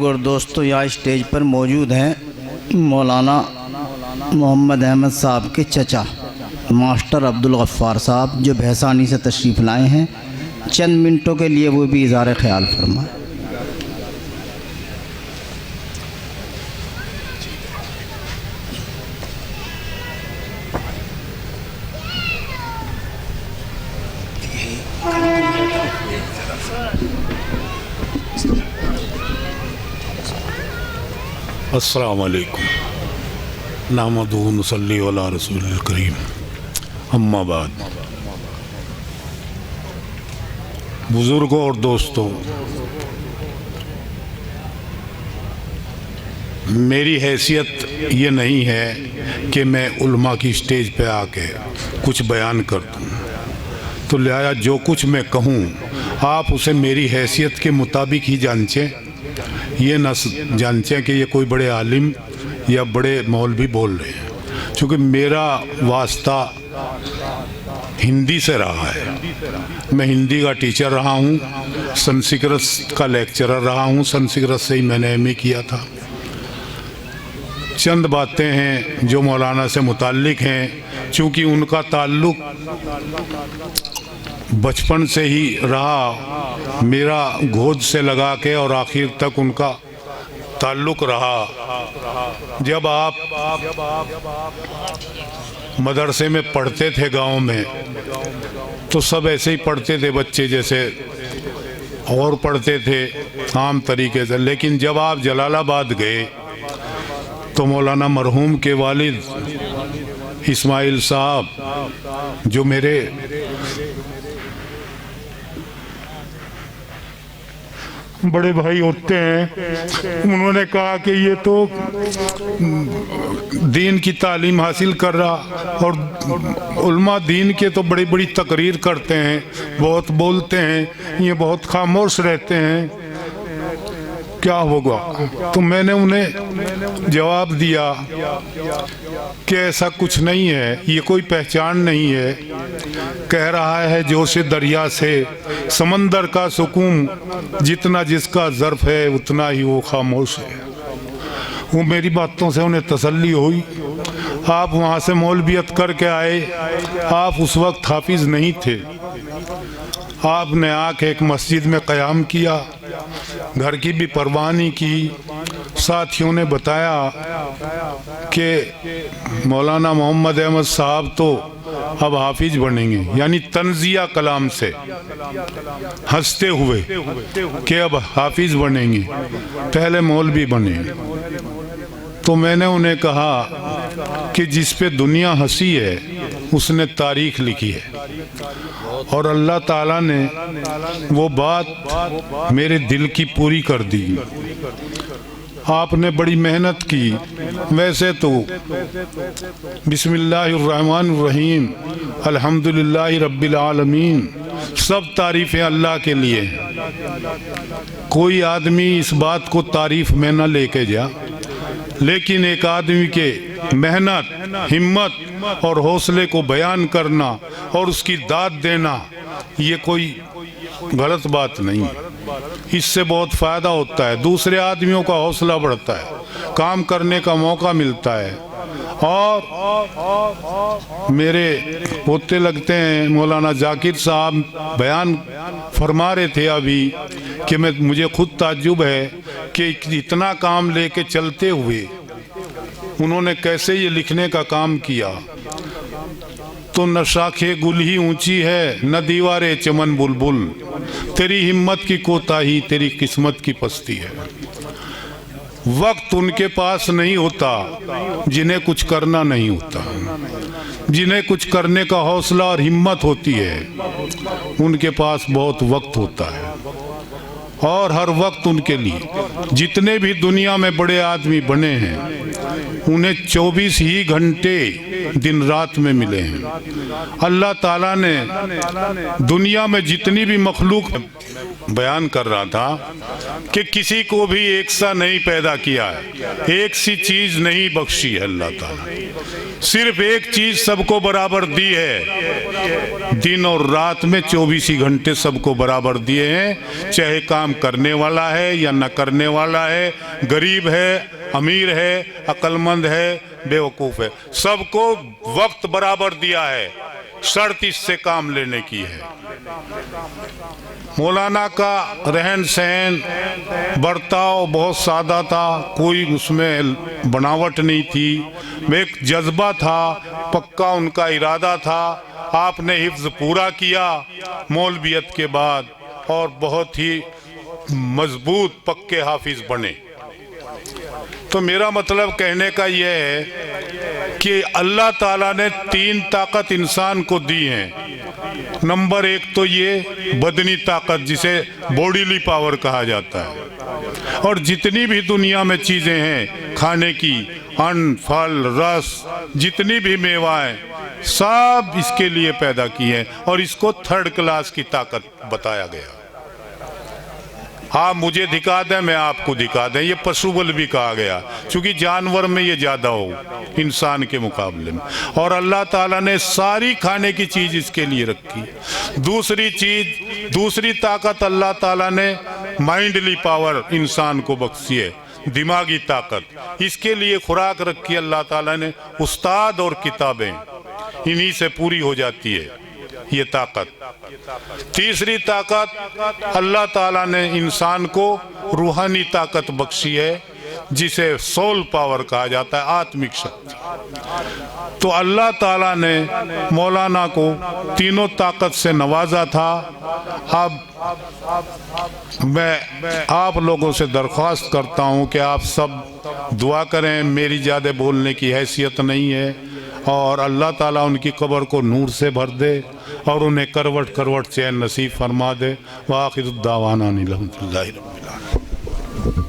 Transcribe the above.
اور دوستو یہاں اسٹیج پر موجود ہیں مولانا محمد احمد صاحب کے چچا ماسٹر عبدالغفار صاحب، جو بھیسانی سے تشریف لائے ہیں۔ چند منٹوں کے لیے وہ بھی اظہار خیال فرمائیں۔ السلام علیکم، نحمدہ و نصلی علی رسول الکریم، اما بعد۔ بزرگوں اور دوستوں، میری حیثیت یہ نہیں ہے کہ میں علماء کی سٹیج پہ آ کے کچھ بیان کر دوں، تو لہذا جو کچھ میں کہوں آپ اسے میری حیثیت کے مطابق ہی جانچیں، یہ نہ جانچیں کہ یہ کوئی بڑے عالم یا بڑے مولوی بول رہے ہیں، چونکہ میرا واسطہ ہندی سے رہا ہے۔ میں ہندی کا ٹیچر رہا ہوں، سنسکرت کا لیکچرر رہا ہوں، سنسکرت سے ہی میں نے ایم اے کیا تھا۔ چند باتیں ہیں جو مولانا سے متعلق ہیں، چونکہ ان کا تعلق بچپن سے ہی رہا، میرا گود سے لگا کے اور آخر تک ان کا تعلق رہا۔ جب آپ مدرسے میں پڑھتے تھے گاؤں میں تو سب ایسے ہی پڑھتے تھے، بچے جیسے اور پڑھتے تھے عام طریقے سے، لیکن جب آپ جلال آباد گئے تو مولانا مرحوم کے والد اسماعیل صاحب جو میرے بڑے بھائی ہوتے ہیں، انہوں نے کہا کہ یہ تو دین کی تعلیم حاصل کر رہا، اور علماء دین کے تو بڑی بڑی تقریر کرتے ہیں، بہت بولتے ہیں، یہ بہت خاموش رہتے ہیں، کیا ہوگا؟ تو میں نے انہیں جواب دیا کہ ایسا کچھ نہیں ہے، یہ کوئی پہچان نہیں ہے، کہہ رہا ہے جوش دریا سے سمندر کا سکون، جتنا جس کا ظرف ہے اتنا ہی وہ خاموش ہے۔ وہ میری باتوں سے انہیں تسلی ہوئی۔ آپ وہاں سے مولویت کر کے آئے، آپ اس وقت حافظ نہیں تھے، آپ نے آ کے ایک مسجد میں قیام کیا، گھر کی بھی پرواہ نہیں کی۔ ساتھیوں نے بتایا کہ مولانا محمد احمد صاحب تو اب حافظ بنیں گے، یعنی تنزیہ کلام سے ہنستے ہوئے کہ اب حافظ بنیں گے، پہلے مولوی بنے۔ تو میں نے انہیں کہا کہ جس پہ دنیا ہنسی ہے اس نے تاریخ لکھی ہے، اور اللہ تعالیٰ نے وہ بات میرے دل کی پوری کر دی۔ آپ نے بڑی محنت کی۔ ویسے تو بسم اللہ الرحمن الرحیم الحمدللہ رب العالمین، سب تعریفیں اللہ کے لیے، کوئی آدمی اس بات کو تعریف میں نہ لے کے جا، لیکن ایک آدمی کے محنت، ہمت اور حوصلے کو بیان کرنا اور اس کی داد دینا یہ کوئی غلط بات نہیں، اس سے بہت فائدہ ہوتا ہے، دوسرے آدمیوں کا حوصلہ بڑھتا ہے، کام کرنے کا موقع ملتا ہے۔ اور میرے پوتے لگتے ہیں مولانا ذاکر صاحب بیان فرما رہے تھے ابھی کہ مجھے خود تعجب ہے کہ اتنا کام لے کے چلتے ہوئے انہوں نے کیسے یہ لکھنے کا کام کیا۔ تو نہ شاخے گل ہی اونچی ہے، نہ دیوارے چمن بلبل، تیری ہمت کی کوتاہی تیری قسمت کی پستی ہے۔ وقت ان کے پاس نہیں ہوتا جنہیں کچھ کرنا نہیں ہوتا، جنہیں کچھ کرنے کا حوصلہ اور ہمت ہوتی ہے ان کے پاس بہت وقت ہوتا ہے، اور ہر وقت ان کے لیے۔ جتنے بھی دنیا میں بڑے آدمی بنے ہیں انہیں 24 ہی گھنٹے دن رات میں ملے ہیں۔ اللہ تعالیٰ نے دنیا میں جتنی بھی مخلوق بیان کر رہا تھا کہ کسی کو بھی ایک سا نہیں پیدا کیا ہے، ایک سی چیز نہیں بخشی ہے اللہ تعالیٰ، صرف ایک چیز سب کو برابر دی ہے، دن اور رات میں 24 گھنٹے سب کو برابر دیے ہیں، چاہے کام کرنے والا ہے یا نہ کرنے والا ہے، غریب ہے، امیر ہے، عقل مند ہے، بے وقوف ہے، سب کو وقت برابر دیا ہے، شرط اس سے کام لینے کی ہے۔ مولانا کا رہن سہن برتاؤ بہت سادہ تھا، کوئی اس میں بناوٹ نہیں تھی، ایک جذبہ تھا، پکا ان کا ارادہ تھا۔ آپ نے حفظ پورا کیا مولویت کے بعد اور بہت ہی مضبوط پکے حافظ بنے۔ تو میرا مطلب کہنے کا یہ ہے کہ اللہ تعالیٰ نے 3 طاقت انسان کو دی ہیں۔ نمبر 1 تو یہ بدنی طاقت جسے بوڈیلی پاور کہا جاتا ہے، اور جتنی بھی دنیا میں چیزیں ہیں کھانے کی، ان، پھل، رس، جتنی بھی میوائیں، سب اس کے لیے پیدا کی ہیں، اور اس کو 3rd کلاس کی طاقت بتایا گیا۔ آپ مجھے دکھا دیں، میں آپ کو دکھا دیں، یہ پشو بل بھی کہا گیا، چونکہ جانور میں یہ زیادہ ہو انسان کے مقابلے میں، اور اللہ تعالیٰ نے ساری کھانے کی چیز اس کے لیے رکھی۔ دوسری طاقت اللہ تعالیٰ نے مائنڈلی پاور انسان کو بخشی ہے، دماغی طاقت، اس کے لیے خوراک رکھی اللہ تعالیٰ نے، استاد اور کتابیں، انہی سے پوری ہو جاتی ہے یہ طاقت۔ تیسری طاقت اللہ تعالیٰ نے انسان کو روحانی طاقت بخشی ہے، جسے سول پاور کہا جاتا ہے، آتمک شکتی۔ تو اللہ تعالیٰ نے مولانا کو تینوں طاقت سے نوازا تھا۔ اب میں آپ لوگوں سے درخواست کرتا ہوں کہ آپ سب دعا کریں، میری زیادہ بولنے کی حیثیت نہیں ہے، اور اللہ تعالیٰ ان کی قبر کو نور سے بھر دے اور انہیں کروٹ کروٹ چین نصیب فرما دے۔ وآخر الدعوانا الحمدللہ رب العالمین۔